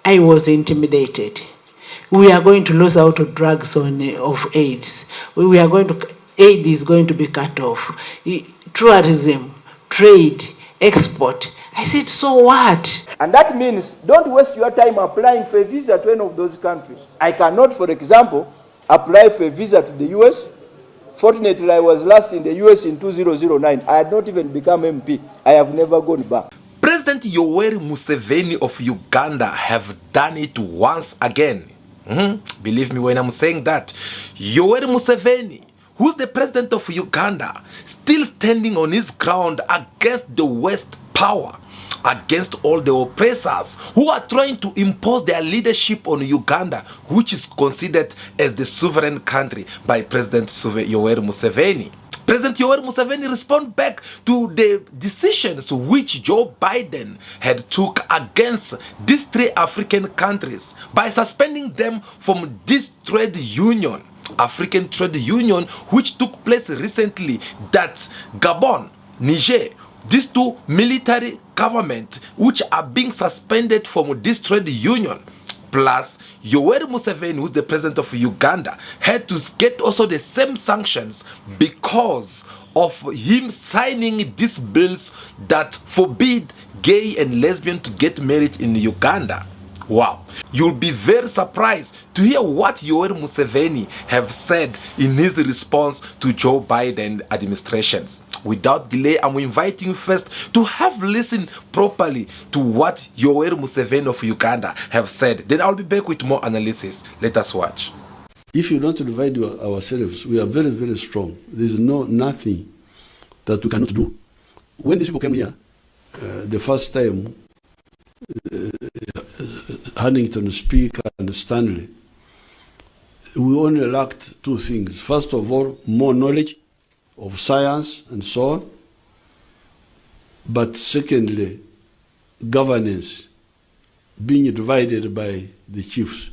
I was intimidated. We are going to lose out of drugs of AIDS. Aid is going to be cut off. Tourism, trade, export. I said, so what? And that means don't waste your time applying for a visa to any of those countries. I cannot, for example, apply for a visa to the US. Fortunately, I was last in the US in 2009. I had not even become MP. I have never gone back. President Yoweri Museveni of Uganda have done it once again. Believe me when I'm saying that. Yoweri Museveni, who's the president of Uganda, still standing on his ground against the West power, against all the oppressors who are trying to impose their leadership on Uganda, which is considered as the sovereign country by President Yoweri Museveni. President Yoweri Museveni responded back to the decisions which Joe Biden had took against these three African countries by suspending them from this trade union, African trade union, which took place recently, that Gabon, Niger, these two military governments which are being suspended from this trade union. Plus, Yoweri Museveni, who's the president of Uganda, had to get also the same sanctions because of him signing these bills that forbid gay and lesbian to get married in Uganda. Wow, you'll be very surprised to hear what Yoweri Museveni have said in his response to Joe Biden administrations. Without delay, I'm inviting you first to have listened properly to what Yoweri Museveni of Uganda have said. Then I'll be back with more analysis. Let us watch. If you don't divide ourselves, we are very, very strong. There's nothing that we cannot do. When these people came here, the first time, Huntington, Speaker, and Stanley, we only lacked two things. First of all, more knowledge of science and so on. But secondly, governance, being divided by the chiefs.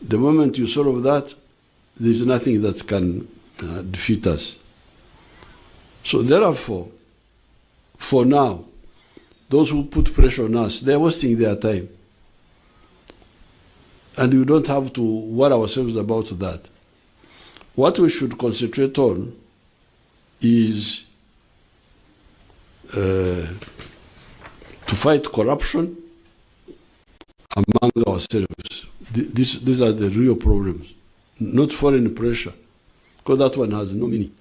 The moment you solve that, there's nothing that can defeat us. So therefore, for now, those who put pressure on us, they're wasting their time. And we don't have to worry ourselves about that. What we should concentrate on is to fight corruption among ourselves. These are the real problems, not foreign pressure, because that one has no meaning.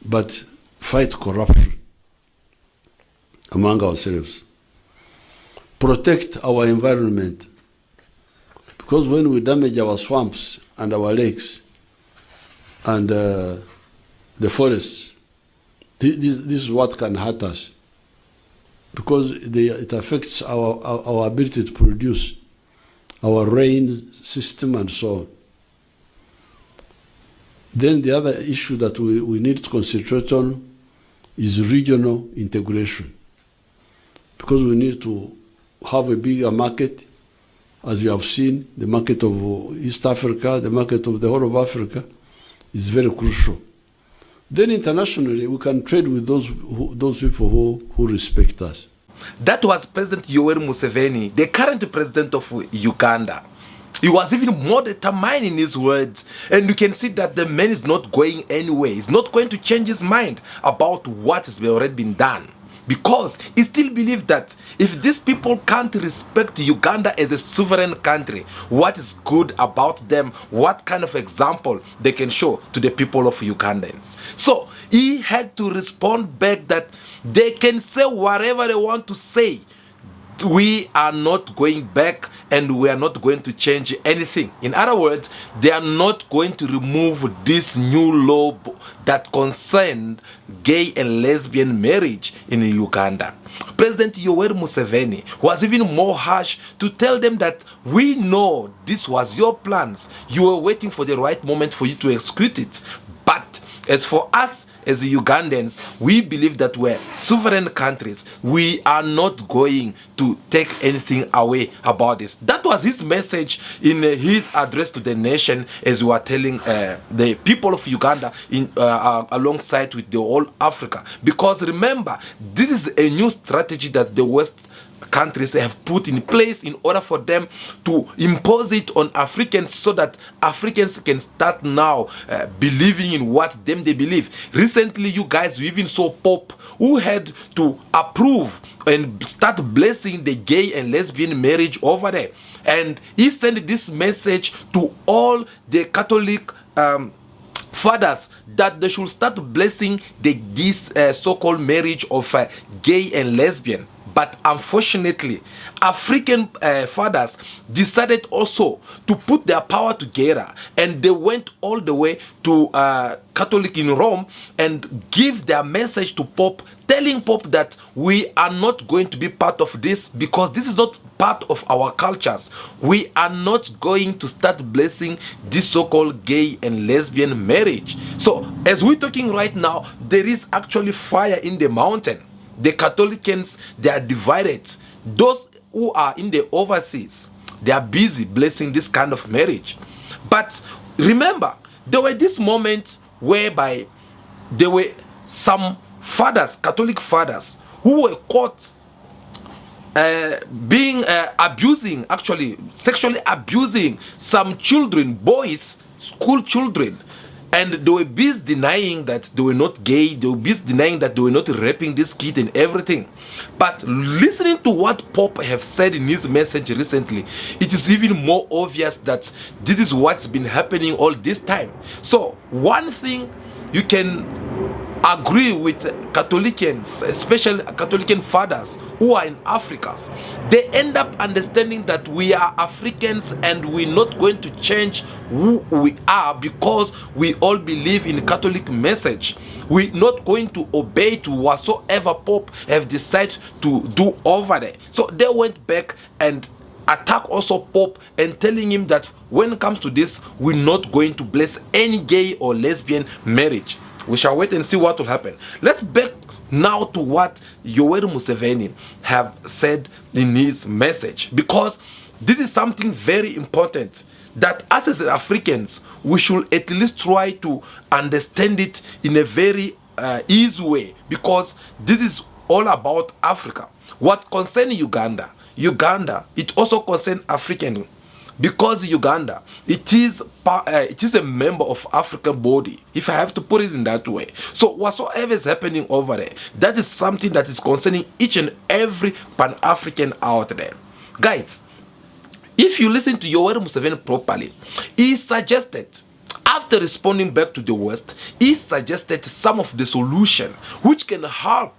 But fight corruption among ourselves. Protect our environment, because when we damage our swamps and our lakes and the forests, this is what can hurt us, because it affects our ability to produce, our rain system and so on. Then the other issue that we need to concentrate on is regional integration, because we need to have a bigger market. As you have seen, the market of East Africa, the market of the whole of Africa is very crucial. Then internationally, we can trade with those people who respect us. That was President Yoweri Museveni, the current president of Uganda. He was even more determined in his words, and you can see that the man is not going anywhere. He's not going to change his mind about what has already been done, because he still believes that if these people can't respect Uganda as a sovereign country, what is good about them, what kind of example they can show to the people of Ugandans. So he had to respond back that they can say whatever they want to say. We are not going back, and we are not going to change anything. In other words, they are not going to remove this new law that concerned gay and lesbian marriage in Uganda. President Yoweri Museveni was even more harsh to tell them that we know this was your plans. You were waiting for the right moment for you to execute it. But as for us, as Ugandans, we believe that we're sovereign countries. We are not going to take anything away about this. That was his message in his address to the nation, as we were telling the people of Uganda alongside with the whole Africa. Because remember, this is a new strategy that the West countries have put in place in order for them to impose it on Africans, so that Africans can start now believing in what they believe. Recently, you guys, you even saw Pope, who had to approve and start blessing the gay and lesbian marriage over there. And he sent this message to all the Catholic fathers that they should start blessing this so-called marriage of gay and lesbian. But unfortunately, African fathers decided also to put their power together, and they went all the way to Catholic in Rome and give their message to Pope, telling Pope that we are not going to be part of this, because this is not part of our cultures. We are not going to start blessing this so-called gay and lesbian marriage. So as we're talking right now, there is actually fire in the mountain. The Catholicans, they are divided. Those who are in the overseas, they are busy blessing this kind of marriage. But remember, there were this moment whereby there were some fathers, Catholic fathers, who were caught abusing, actually sexually abusing some children, boys, school children. And they were busy denying that they were not gay. They were busy denying that they were not raping this kid and everything. But listening to what Pope have said in his message recently, it is even more obvious that this is what's been happening all this time. So one thing you can agree with Catholicans, especially Catholic fathers who are in Africa, they end up understanding that we are Africans and we're not going to change who we are because we all believe in Catholic message. We're not going to obey to whatsoever Pope have decided to do over there. So they went back and attack also Pope and telling him that when it comes to this, we're not going to bless any gay or lesbian marriage. We shall wait and see what will happen. Let's back now to what Yoweri Museveni have said in his message, because this is something very important that us as Africans, we should at least try to understand it in a very easy way, because this is all about Africa. What concerns Uganda, it also concerns African, because Uganda, it is a member of African body, if I have to put it in that way. So whatsoever is happening over there, that is something that is concerning each and every Pan-African out there. Guys, if you listen to Yoweri Museveni properly, he suggested, after responding back to the West, he suggested some of the solution which can help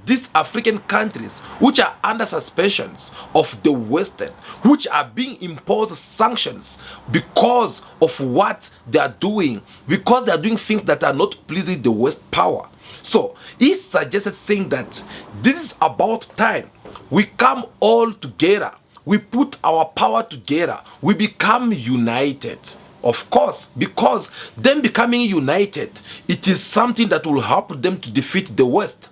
these African countries which are under suspensions of the Western, which are being imposed sanctions because of what they are doing, because they are doing things that are not pleasing the West power. So he suggested, saying that this is about time we come all together, we put our power together, we become united. Of course, because them becoming united, it is something that will help them to defeat the West.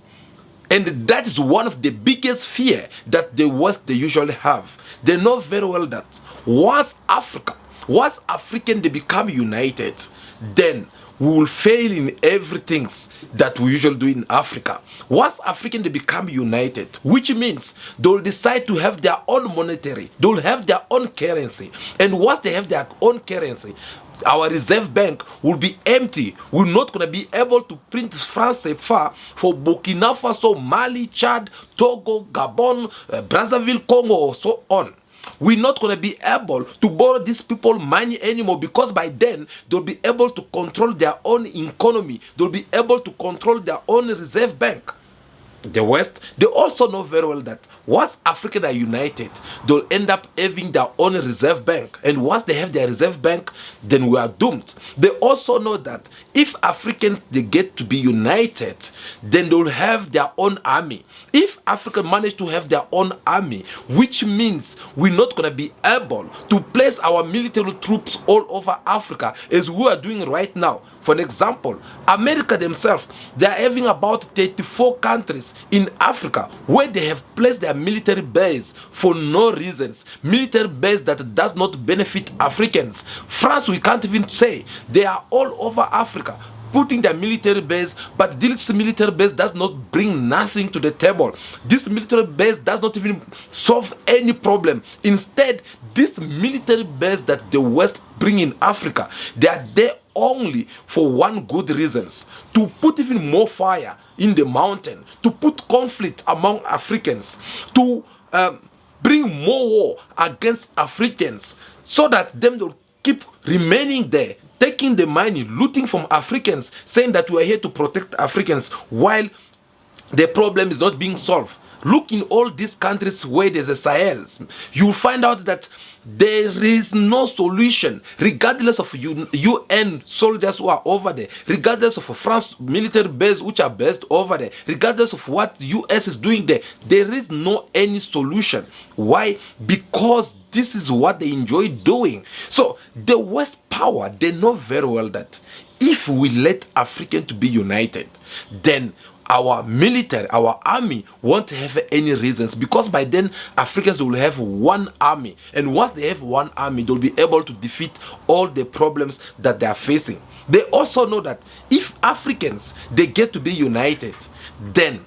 And that is one of the biggest fear that the West, they usually have. They know very well that once African they become united, then we will fail in everything that we usually do in Africa. Once African they become united, which means they will decide to have their own monetary, they will have their own currency. And once they have their own currency, our reserve bank will be empty. We're not going to be able to print francs CFA for Burkina Faso, Mali, Chad, Togo, Gabon, Brazzaville, Congo, or so on. We're not going to be able to borrow these people money anymore, because by then they'll be able to control their own economy. They'll be able to control their own reserve bank. The West, they also know very well that once Africans are united, they'll end up having their own reserve bank. And once they have their reserve bank, then we are doomed. They also know that if Africans, they get to be united, then they'll have their own army. If Africa manage to have their own army, which means we're not going to be able to place our military troops all over Africa as we are doing right now. For an example, America themselves, they are having about 34 countries in Africa where they have placed their military base for no reasons. Military base that does not benefit Africans. France, we can't even say. They are all over Africa. putting their military base, but this military base does not bring nothing to the table. This military base does not even solve any problem. Instead, this military base that the West bring in Africa, they are there only for one good reasons: to put even more fire in the mountain, to put conflict among Africans, to bring more war against Africans, so that them will keep remaining there, taking the money, looting from Africans, saying that we are here to protect Africans, while the problem is not being solved. Look in all these countries where there's a Sahel, you'll find out that there is no solution, regardless of UN soldiers who are over there, regardless of France military base which are based over there, regardless of what US is doing there. There is no any solution. Why? Because this is what they enjoy doing. So the West power, they know very well that if we let Africans to be united, then our military, our army won't have any reasons, because by then Africans will have one army, and once they have one army, they'll be able to defeat all the problems that they are facing. They also know that if Africans, they get to be united, then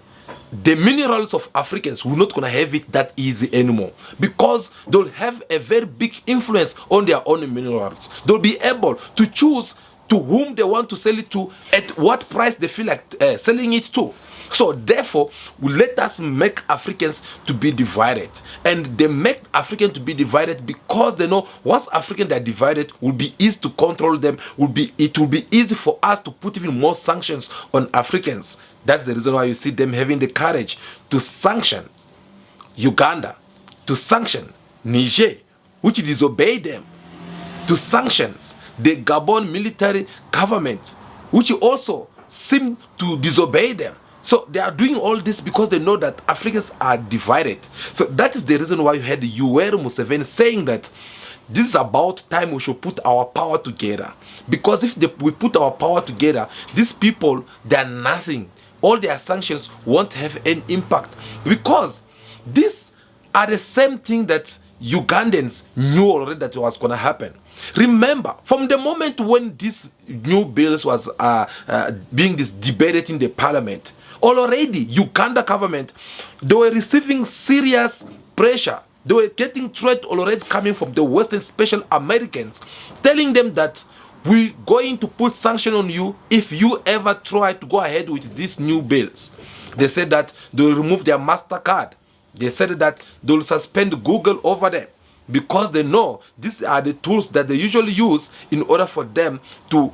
the minerals of Africans will not gonna have it that easy anymore, because they'll have a very big influence on their own minerals. They'll be able to choose to whom they want to sell it to, at what price they feel like selling it to. So therefore, let us make Africans to be divided. And they make Africans to be divided because they know once Africans are divided, will be easy to control them, it will be easy for us to put even more sanctions on Africans. That's the reason why you see them having the courage to sanction Uganda, to sanction Niger, which disobey them, to sanctions the Gabon military government, which also seem to disobey them. So they are doing all this because they know that Africans are divided. So that is the reason why you had Yoweri Museveni saying that this is about time we should put our power together. Because if we put our power together, these people, they are nothing. All their sanctions won't have any impact, because these are the same thing that Ugandans knew already that was going to happen. Remember, from the moment when these new bills was being debated in the parliament, already Uganda government, they were receiving serious pressure. They were getting threat already coming from the Western special Americans, telling them that we're going to put sanction on you if you ever try to go ahead with these new bills. They said that they will remove their MasterCard. They said that they will suspend Google over there, because they know these are the tools that they usually use in order for them to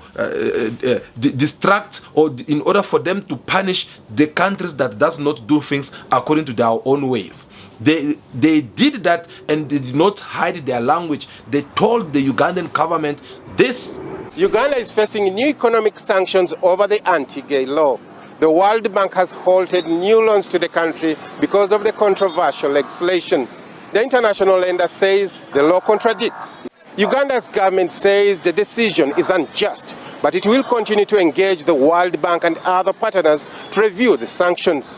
distract, or in order for them to punish the countries that does not do things according to their own ways. They did that, and they did not hide their language. They told the Ugandan government this. Uganda is facing new economic sanctions over the anti-gay law. The World Bank has halted new loans to the country because of the controversial legislation. The international lender says the law contradicts. Uganda's government says the decision is unjust, but it will continue to engage the World Bank and other partners to review the sanctions.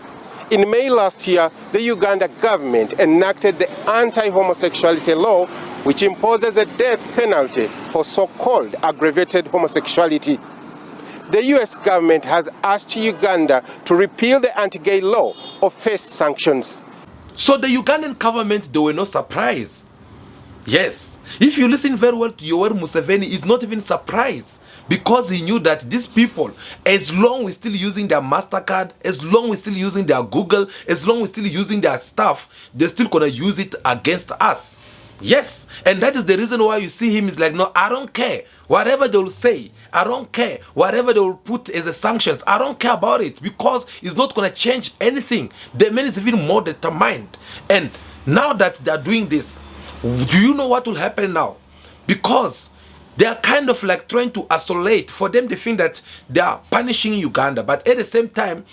In May last year, the Uganda government enacted the anti-homosexuality law, which imposes a death penalty for so-called aggravated homosexuality. The US government has asked Uganda to repeal the anti-gay law or face sanctions. So the Ugandan government, they were not surprised. Yes, if you listen very well to Yoweri Museveni, is not even surprised, because he knew that these people, as long we're still using their MasterCard, as long we're still using their Google, as long we're still using their stuff, they're still gonna use it against us. Yes, and that is the reason why you see him is like, no, I don't care. Whatever they will say, I don't care. Whatever they will put as a sanctions, I don't care about it, because it's not going to change anything. The man is even more determined. And now that they are doing this, do you know what will happen now? Because they are kind of like trying to isolate. For them, they think that they are punishing Uganda, but at the same time,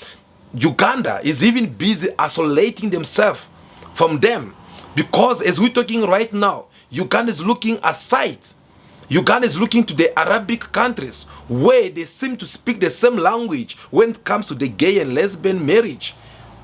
Uganda is even busy isolating themselves from them. Because as we're talking right now, Uganda is looking aside. Uganda is looking to the Arabic countries, where they seem to speak the same language when it comes to the gay and lesbian marriage.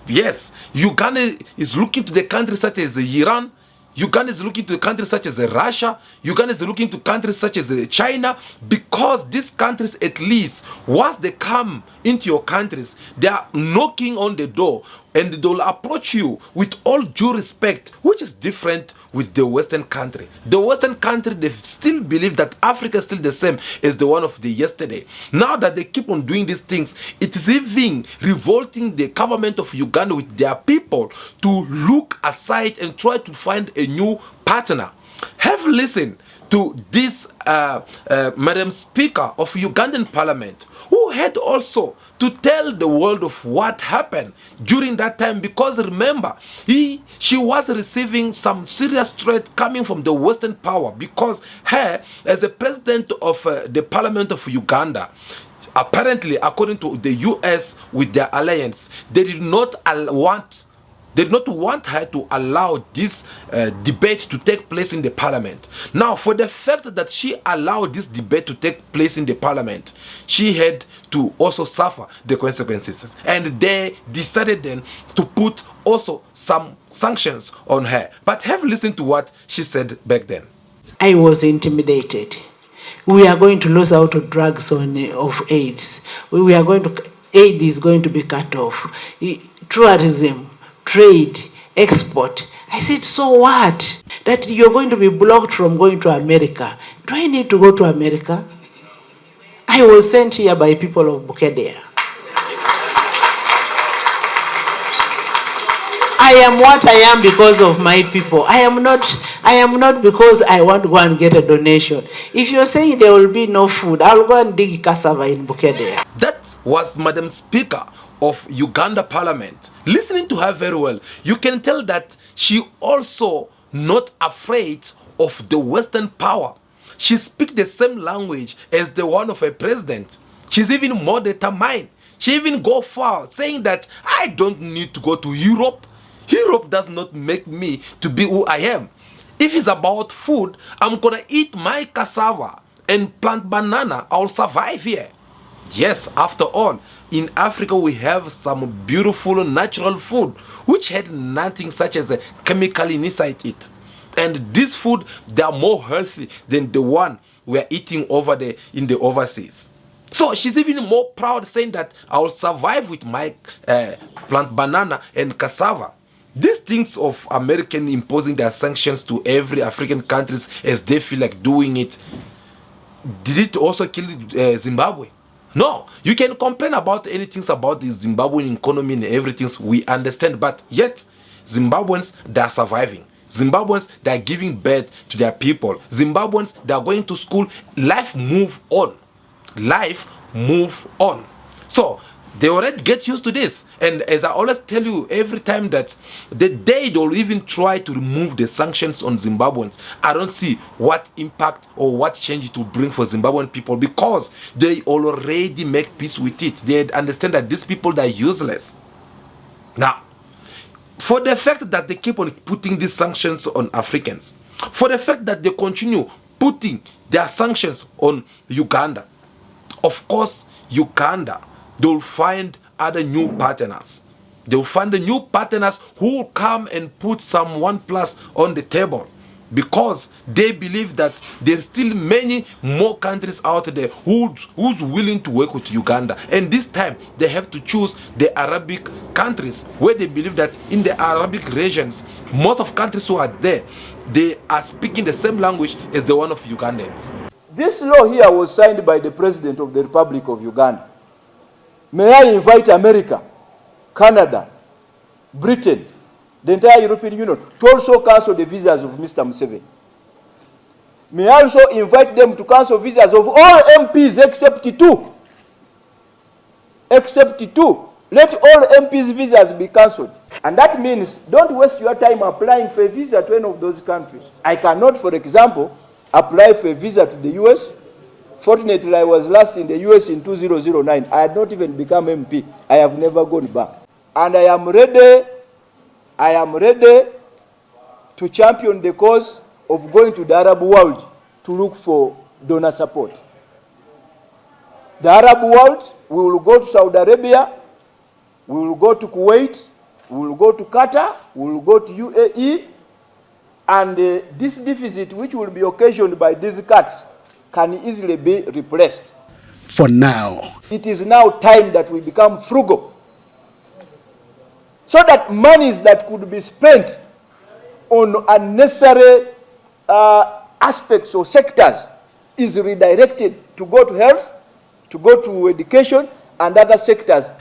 Yes, Uganda is looking to the countries such as Iran. Uganda is looking to countries such as Russia. Uganda is looking to countries such as China, because these countries, at least once they come into your countries, they are knocking on the door and they will approach you with all due respect, which is different with the Western country. The Western country, they still believe that Africa is still the same as the one of the yesterday. Now that they keep on doing these things, it is even revolting the government of Uganda with their people to look aside and try to find a new partner. Have listened to this Madam Speaker of Ugandan Parliament, who had also to tell the world of what happened during that time, because remember, she was receiving some serious threat coming from the Western power, because her, as the president of the Parliament of Uganda, apparently, according to the US with their alliance, they did not want her to allow this debate to take place in the parliament. Now, for the fact that she allowed this debate to take place in the parliament, she had to also suffer the consequences. And they decided then to put also some sanctions on her. But have listened to what she said back then. I was intimidated. We are going to lose out of drugs of AIDS. Aid is going to be cut off. Tourism, trade, export. I said, so what? That you're going to be blocked from going to America. Do I need to go to America? I was sent here by people of Bukedea. I am what I am because of my people. I am not because I want to go and get a donation. If you're saying there will be no food, I'll go and dig cassava in Bukedea. That was Madam Speaker of Uganda Parliament. Listening to her very well, you can tell that she also not afraid of the Western power. She speaks the same language as the one of a president. She's even more determined. She even go far, saying that I don't need to go to Europe. Europe does not make me to be who I am. If it's about food, I'm gonna eat my cassava and plant banana. I'll survive here. Yes, after all, in Africa we have some beautiful natural food which had nothing such as a chemical inside it. And this food, they are more healthy than the one we are eating in the overseas. So she's even more proud, saying that I will survive with my plant banana and cassava. These things of American imposing their sanctions to every African countries as they feel like doing it, did it also kill Zimbabwe? No. You can complain about anything about the Zimbabwean economy and everything, we understand, but yet Zimbabweans, they are surviving. Zimbabweans, they are giving birth to their people. Zimbabweans, they are going to school. Life move on. Life move on. So they already get used to this. And as I always tell you every time, that the day they'll even try to remove the sanctions on Zimbabweans, I don't see what impact or what change it will bring for Zimbabwean people, because they already make peace with it. They understand that these people, they're useless. Now, for the fact that they keep on putting these sanctions on Africans, for the fact that they continue putting their sanctions on Uganda, of course, Uganda, they'll find other new partners. They'll find the new partners who will come and put some 1+ on the table, because they believe that there's still many more countries out there who's willing to work with Uganda. And this time they have to choose the Arabic countries, where they believe that in the Arabic regions, most of countries who are there, they are speaking the same language as the one of Ugandans. This law here was signed by the President of the Republic of Uganda. May I invite America, Canada, Britain, the entire European Union to also cancel the visas of Mr. Museveni. May I also invite them to cancel visas of all MPs except 2. Except 2. Let all MPs' visas be cancelled. And that means don't waste your time applying for a visa to any of those countries. I cannot, for example, apply for a visa to the US. Fortunately, I was last in the US in 2009. I had not even become MP. I have never gone back. And I am ready to champion the cause of going to the Arab world to look for donor support. The Arab world, we will go to Saudi Arabia, we will go to Kuwait, we will go to Qatar, we will go to UAE, And this deficit, which will be occasioned by these cuts, can easily be replaced. For now. It is now time that we become frugal, so that monies that could be spent on unnecessary aspects or sectors is redirected to go to health, to go to education, and other sectors.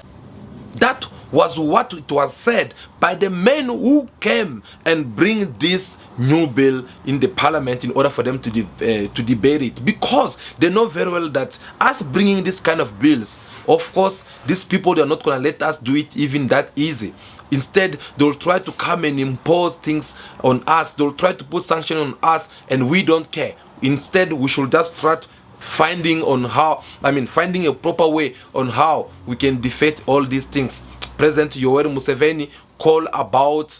That was what it was said by the men who came and bring this new bill in the parliament in order for them to debate it, because they know very well that us bringing this kind of bills, of course these people, they are not going to let us do it even that easy. Instead, they'll try to come and impose things on us. They'll try to put sanctions on us, and we don't care. Instead, we should just try finding a proper way on how we can defeat all these things. President Yoweri Museveni called about,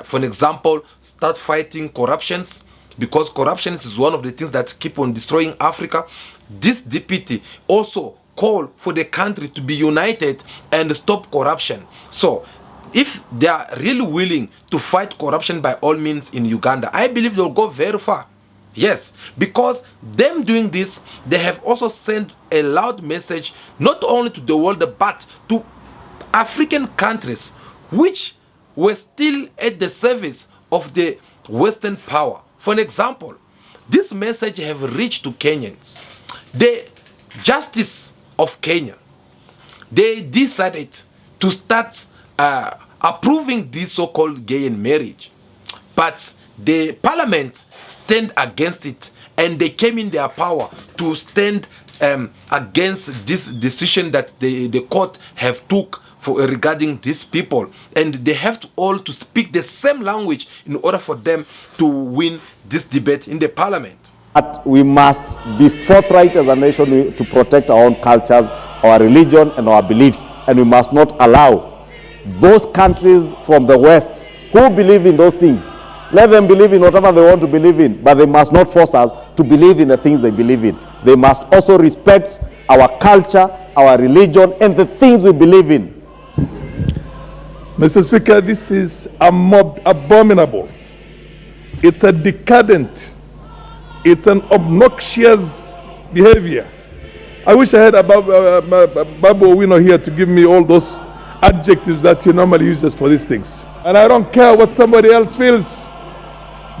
for an example, start fighting corruptions, because corruption is one of the things that keep on destroying Africa. This deputy also called for the country to be united and stop corruption. So, if they are really willing to fight corruption by all means in Uganda, I believe they'll go very far. Yes, because them doing this, they have also sent a loud message not only to the world but to African countries which were still at the service of the Western power. For an example, this message have reached to Kenyans. The Justice of Kenya, they decided to start approving this so-called gay in marriage, but the parliament stand against it, and they came in their power to stand against this decision that the court have took for regarding these people, and they have to all to speak the same language in order for them to win this debate in the parliament. But we must be forthright as a nation to protect our own cultures, our religion, and our beliefs, and we must not allow those countries from the West who believe in those things, let them believe in whatever they want to believe in, but they must not force us to believe in the things they believe in. They must also respect our culture, our religion, and the things we believe in. Mr. Speaker, this is abominable. It's a decadent, it's an obnoxious behavior. I wish I had Babu Owino here to give me all those adjectives that he normally uses for these things. And I don't care what somebody else feels.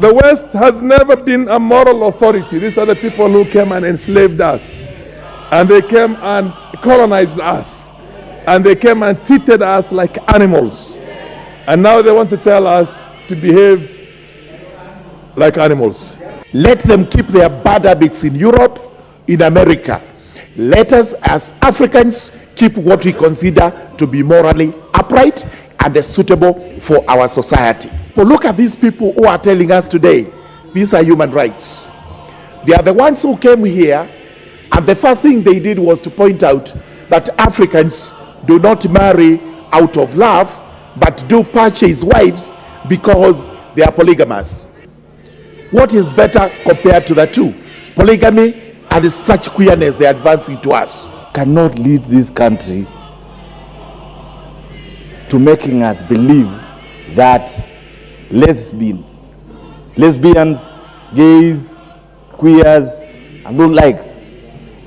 The West has never been a moral authority. These are the people who came and enslaved us. And they came and colonized us. And they came and treated us like animals. And now they want to tell us to behave like animals. Let them keep their bad habits in Europe, in America. Let us as Africans keep what we consider to be morally upright and suitable for our society. But look at these people who are telling us today, these are human rights. They are the ones who came here, and the first thing they did was to point out that Africans do not marry out of love, but do purchase wives because they are polygamous. What is better compared to the two? Polygamy and such queerness they are advancing to us. Cannot lead this country to making us believe that lesbians, gays, queers, and those likes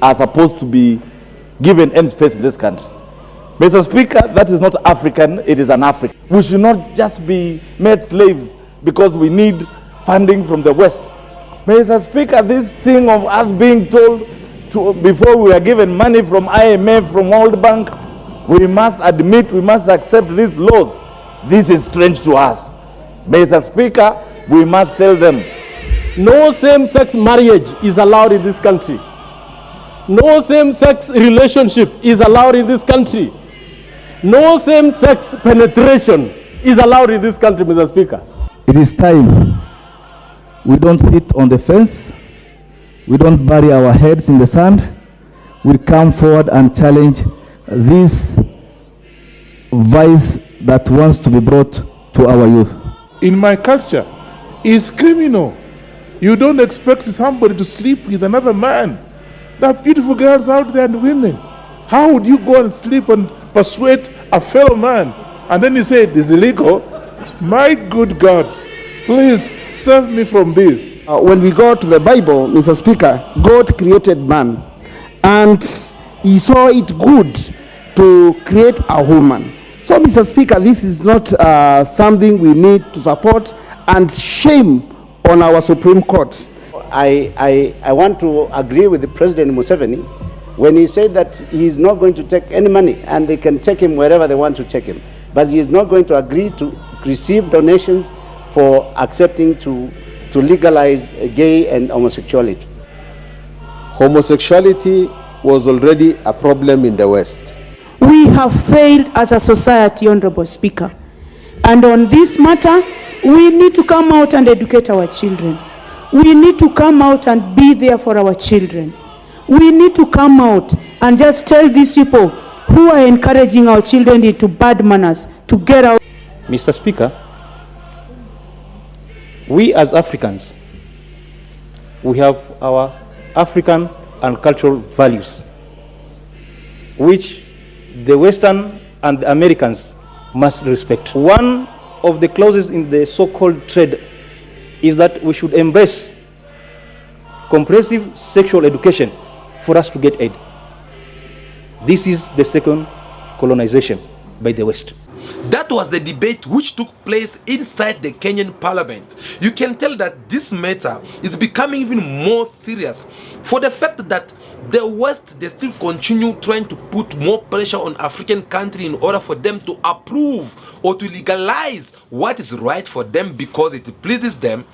are supposed to be given any space in this country. Mr. Speaker, that is not African, it is an African. We should not just be made slaves because we need funding from the West. Mr. Speaker, this thing of us being told before we are given money from IMF, from World Bank, we must admit, we must accept these laws. This is strange to us. Mr. Speaker, we must tell them, no same-sex marriage is allowed in this country. No same-sex relationship is allowed in this country. No same-sex penetration is allowed in this country, Mr. Speaker. It is time we don't sit on the fence. We don't bury our heads in the sand. We come forward and challenge this vice that wants to be brought to our youth. In my culture, it's criminal. You don't expect somebody to sleep with another man. There are beautiful girls out there and women. How would you go and sleep and persuade a fellow man? And then you say it is illegal? My good God, please Save me from this. When we go to the Bible, Mr. Speaker, God created man, and he saw it good to create a woman. So, Mr. Speaker, this is not something we need to support, and shame on our Supreme Court. I want to agree with the President Museveni when he said that he is not going to take any money, and they can take him wherever they want to take him. But he is not going to agree to receive donations for accepting to legalize gay and homosexuality. Homosexuality was already a problem in the West. We have failed as a society, Honorable Speaker. And on this matter, we need to come out and educate our children. We need to come out and be there for our children. We need to come out and just tell these people who are encouraging our children into bad manners to get out. Mr. Speaker, we as Africans, we have our African and cultural values, which the Western and the Americans must respect. One of the clauses in the so-called trade is that we should embrace comprehensive sexual education for us to get aid. This is the second colonization by the West. That was the debate which took place inside the Kenyan Parliament. You can tell that this matter is becoming even more serious for the fact that the West, they still continue trying to put more pressure on African countries in order for them to approve or to legalize what is right for them because it pleases them.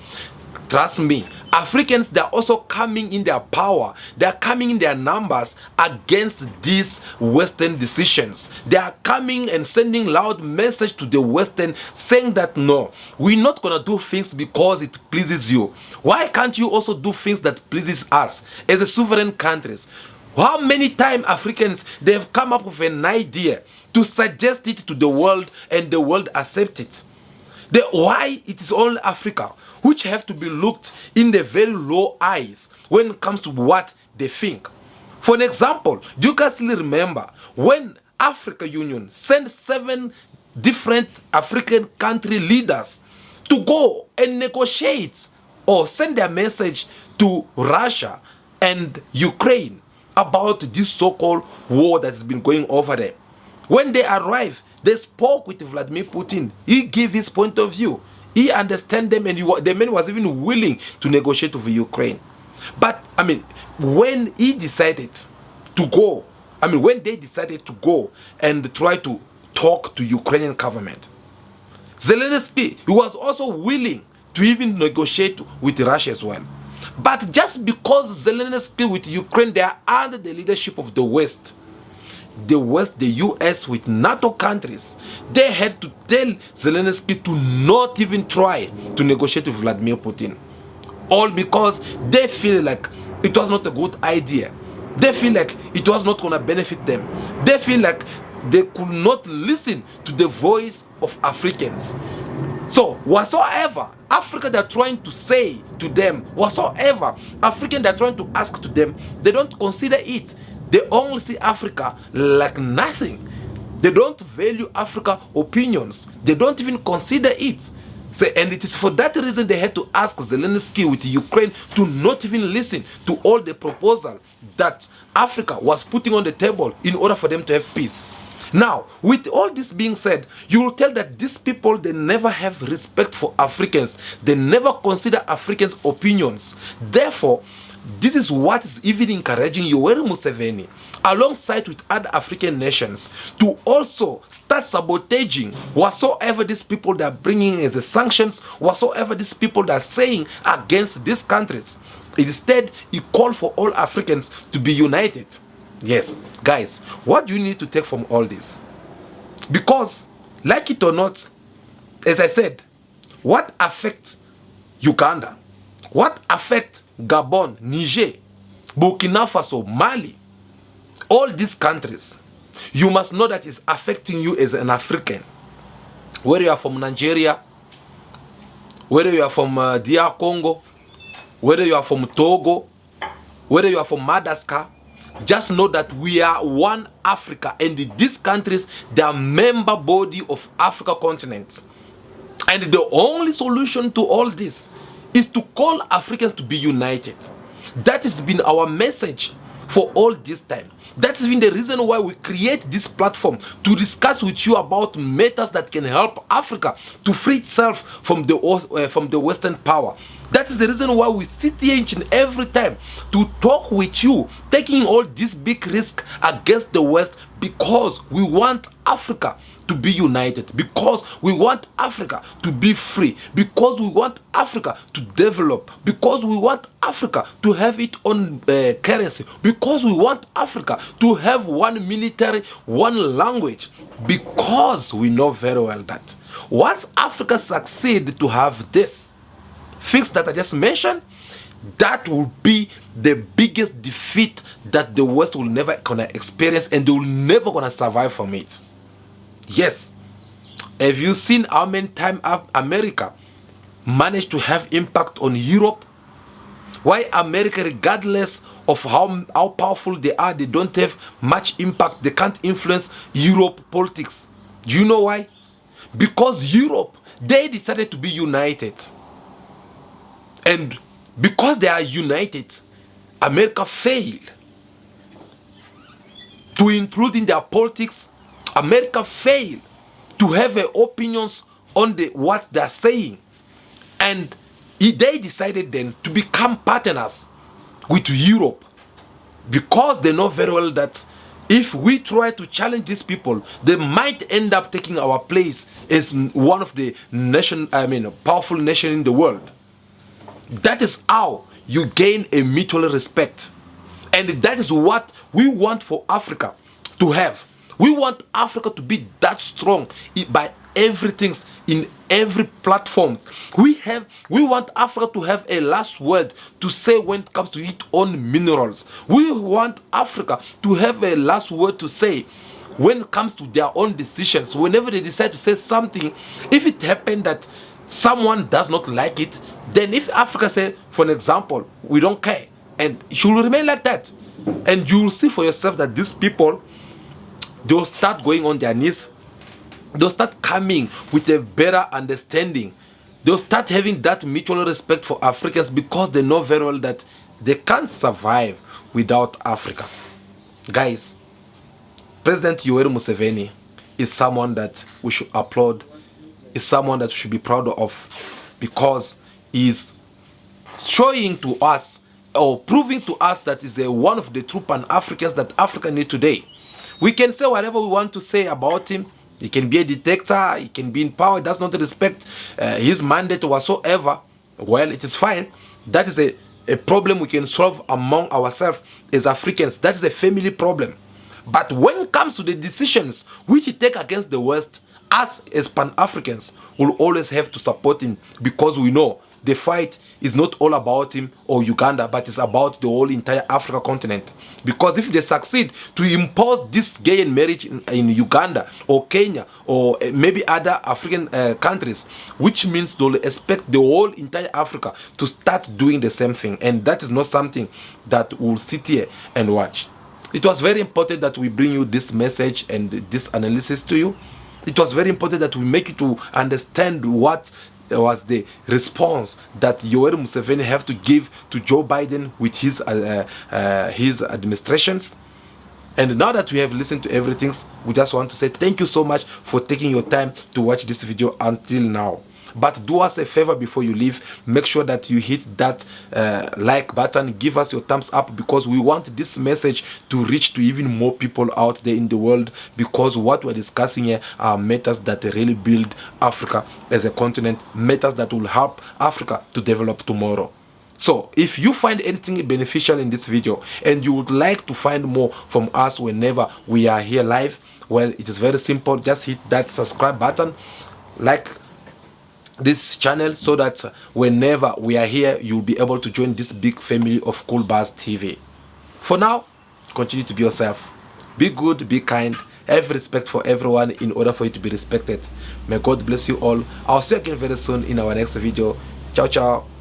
Trust me, Africans, they are also coming in their power, they are coming in their numbers against these Western decisions. They are coming and sending loud message to the Western saying that no, we're not gonna do things because it pleases you. Why can't you also do things that pleases us as a sovereign countries? How many times Africans, they have come up with an idea to suggest it to the world and the world accept it? Why it is only Africa which have to be looked in the very low eyes when it comes to what they think. For an example, do you guys still remember when Africa Union sent 7 different African country leaders to go and negotiate or send their message to Russia and Ukraine about this so-called war that's been going over there? When they arrived, they spoke with Vladimir Putin. He gave his point of view. He understand them, and the man was even willing to negotiate with Ukraine. But I mean, when he decided to go, when they decided to go and try to talk to Ukrainian government, Zelensky, he was also willing to even negotiate with Russia as well. But just because Zelensky with Ukraine, they are under the leadership of the West, the US with NATO countries, they had to tell Zelensky to not even try to negotiate with Vladimir Putin. All because they feel like it was not a good idea. They feel like it was not going to benefit them. They feel like they could not listen to the voice of Africans. So whatsoever Africa they're trying to say to them, whatsoever African they're trying to ask to them, they don't consider it. They only see Africa like nothing. They don't value Africa opinions. They don't even consider it. So, and it is for that reason they had to ask Zelensky with Ukraine to not even listen to all the proposal that Africa was putting on the table in order for them to have peace. Now, with all this being said, you will tell that these people, they never have respect for Africans. They never consider Africans' opinions. Therefore, this is what is even encouraging Yoweri Museveni, alongside with other African nations, to also start sabotaging whatsoever these people that are bringing as the sanctions, whatsoever these people that are saying against these countries. Instead, he called for all Africans to be united. Yes, guys, what do you need to take from all this? Because, like it or not, as I said, what affects Uganda, what affects Gabon, Niger, Burkina Faso, Mali, all these countries, you must know that it's affecting you as an African. Whether you are from Nigeria, whether you are from DR Congo, whether you are from Togo, whether you are from Madagascar, just know that we are one Africa, and these countries, they are member body of Africa continent. And the only solution to all this is to call Africans to be united. That has been our message for all this time. That has been the reason why we create this platform, to discuss with you about matters that can help Africa to free itself from the Western power. That is the reason why we sit here each and every time to talk with you, taking all this big risk against the West, because we want Africa to be united, because we want Africa to be free, because we want Africa to develop, because we want Africa to have its own currency, because we want Africa to have one military, one language, because we know very well that once Africa succeeds to have this fix that I just mentioned, that will be the biggest defeat that the West will never gonna experience, and they will never gonna survive from it. Yes, have you seen how many times America managed to have impact on Europe? Why America, regardless of how powerful they are, they don't have much impact, they can't influence Europe politics? Do you know why? Because Europe, they decided to be united. And because they are united, America failed to include in their politics. America failed to have opinions on what they are saying. And they decided then to become partners with Europe, because they know very well that if we try to challenge these people, they might end up taking our place as one of the powerful nation in the world. That is how you gain a mutual respect. And that is what we want for Africa to have. We want Africa to be that strong by everything, in every platform. We want Africa to have a last word to say when it comes to its own minerals. We want Africa to have a last word to say when it comes to their own decisions. Whenever they decide to say something, if it happened that someone does not like it, then if Africa say, for an example, we don't care, and it should remain like that, and you will see for yourself that these people, they'll start going on their knees, they'll start coming with a better understanding, they'll start having that mutual respect for Africans, because they know very well that they can't survive without Africa. Guys, President Yoweri Museveni is someone that we should applaud, is someone that we should be proud of, because he's showing to us, or proving to us, that is one of the true Pan-Africans that Africa needs today. We can say whatever we want to say about him. He can be a dictator, he can be in power, he does not respect his mandate whatsoever. Well, it is fine. That is a problem we can solve among ourselves as Africans. That is a family problem. But when it comes to the decisions which he takes against the West, us as Pan-Africans will always have to support him, because we know the fight is not all about him or Uganda, but it's about the whole entire Africa continent. Because if they succeed to impose this gay marriage in Uganda or Kenya or maybe other African countries, which means they'll expect the whole entire Africa to start doing the same thing. And that is not something that we'll sit here and watch. It was very important that we bring you this message and this analysis to you. It was very important that we make you to understand what was the response that Yoweri Museveni have to give to Joe Biden with his administrations. And now that we have listened to everything, we just want to say thank you so much for taking your time to watch this video until now. But do us a favor before you leave. Make sure that you hit that like button. Give us your thumbs up, because we want this message to reach to even more people out there in the world, because what we're discussing here are matters that really build Africa as a continent, matters that will help Africa to develop tomorrow. So if you find anything beneficial in this video and you would like to find more from us whenever we are here live, well, it is very simple. Just hit that subscribe button, like this channel, so that whenever we are here, you'll be able to join this big family of Cool Buzz TV. For now, continue to be yourself. Be good, be kind, have respect for everyone in order for you to be respected. May God bless you all. I'll see you again very soon in our next video. Ciao, ciao.